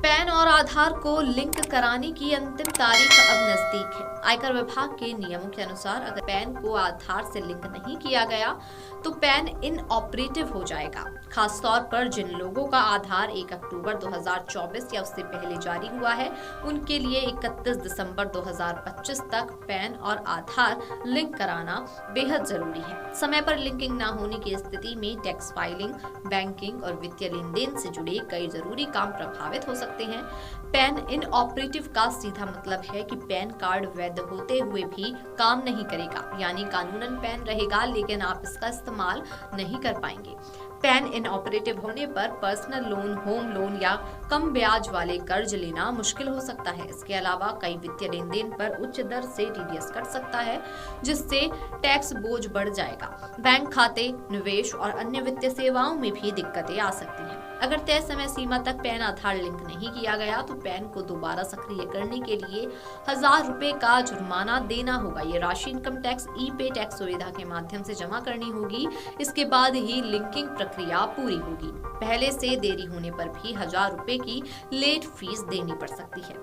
Pan और आधार को link कराने की अंतिम तारीख अब नजदीक है। आयकर विभाग के नियमों के अनुसार अगर पैन को आधार से लिंक नहीं किया गया तो पैन इनऑपरेटिव हो जाएगा। खास तौर पर जिन लोगों का आधार 1 अक्टूबर 2024 या उससे पहले जारी हुआ है, उनके लिए 31 दिसंबर 2025 तक पैन और आधार लिंक कराना बेहद जरूरी है। समय पर लिंकिंग न होने की स्थिति में टैक्स फाइलिंग, बैंकिंग और वित्तीय लेन देन से जुड़े कई जरूरी काम प्रभावित हो सकते हैं। पैन इनऑपरेटिव का सीधा मतलब है कि पैन कार्ड वैध होते हुए भी काम नहीं करेगा, यानी कानूनन पैन रहेगा लेकिन आप इसका इस्तेमाल नहीं कर पाएंगे। पैन इनऑपरेटिव होने पर पर्सनल लोन, होम लोन या कम ब्याज वाले कर्ज लेना मुश्किल हो सकता है। इसके अलावा कई वित्तीय लेन देन पर उच्च दर से टीडीएस कट सकता है, जिससे टैक्स बोझ बढ़ जाएगा। बैंक खाते, निवेश और अन्य वित्तीय सेवाओं में भी दिक्कतें आ सकती हैं। अगर तय समय सीमा तक पैन आधार लिंक नहीं किया गया तो पैन को दोबारा सक्रिय करने के लिए 1000 रुपए का जुर्माना देना होगा। ये राशि इनकम टैक्स ई-पे टैक्स सुविधा के माध्यम से जमा करनी होगी। इसके बाद ही लिंकिंग प्रक्रिया पूरी होगी। पहले से देरी होने पर भी 1000 रुपए की लेट फीस देनी पड़ सकती है।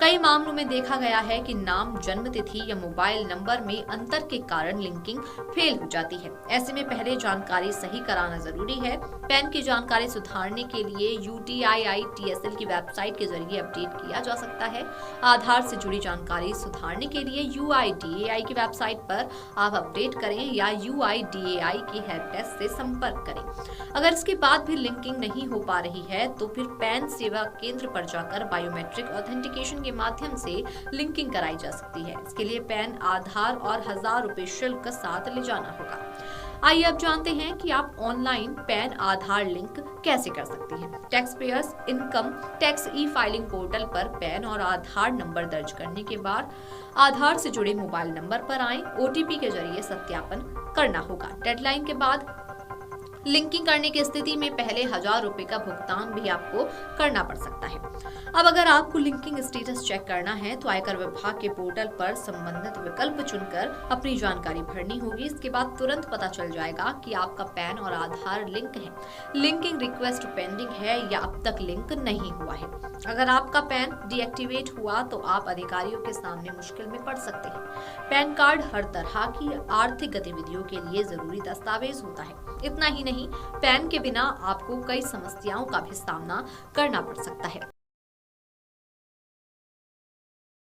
कई मामलों में देखा गया है कि नाम, जन्म तिथि या मोबाइल नंबर में अंतर के कारण लिंकिंग फेल हो जाती है। ऐसे में पहले जानकारी सही कराना जरूरी है। पैन की जानकारी सुधारने के लिए UTIITSL की वेबसाइट के जरिए अपडेट किया जा सकता है। आधार से जुड़ी जानकारी सुधारने के लिए UIDAI की वेबसाइट पर आप अपडेट करें या UIDAI की हेल्प डेस्क से संपर्क करें। अगर इसके बाद भी लिंकिंग नहीं हो पा रही है तो फिर पैन सेवा केंद्र पर जाकर बायोमेट्रिक ऑथेंटिकेशन के माध्यम से लिंकिंग कराई जा सकती है। इसके लिए पैन, आधार और 1000 रुपए शुल्क साथ ले जाना होगा। आइए अब जानते हैं कि आप ऑनलाइन पैन आधार लिंक कैसे कर सकते हैं। Tax payers income tax e-filing portal पर पैन और आधार नंबर दर्ज करने के बाद आधार से जुड़े मोबाइल नंबर पर आएं। OTP के जरिए सत्यापन करना होगा। डेडलाइन के बाद लिंकिंग करने की स्थिति में पहले 1000 रुपए का भुगतान भी आपको करना पड़ सकता है। अब अगर आपको लिंकिंग स्टेटस चेक करना है तो आयकर विभाग के पोर्टल पर संबंधित विकल्प चुनकर अपनी जानकारी भरनी होगी। इसके बाद तुरंत पता चल जाएगा कि आपका पैन और आधार लिंक है, लिंकिंग रिक्वेस्ट पेंडिंग है या अब तक लिंक नहीं हुआ है। अगर आपका पैन डीएक्टिवेट हुआ तो आप अधिकारियों के सामने मुश्किल में पड़ सकते हैं। पैन कार्ड हर तरह की आर्थिक गतिविधियों के लिए जरूरी दस्तावेज होता है। इतना ही नहीं, पैन के बिना आपको कई समस्याओं का भी सामना करना पड़ सकता है।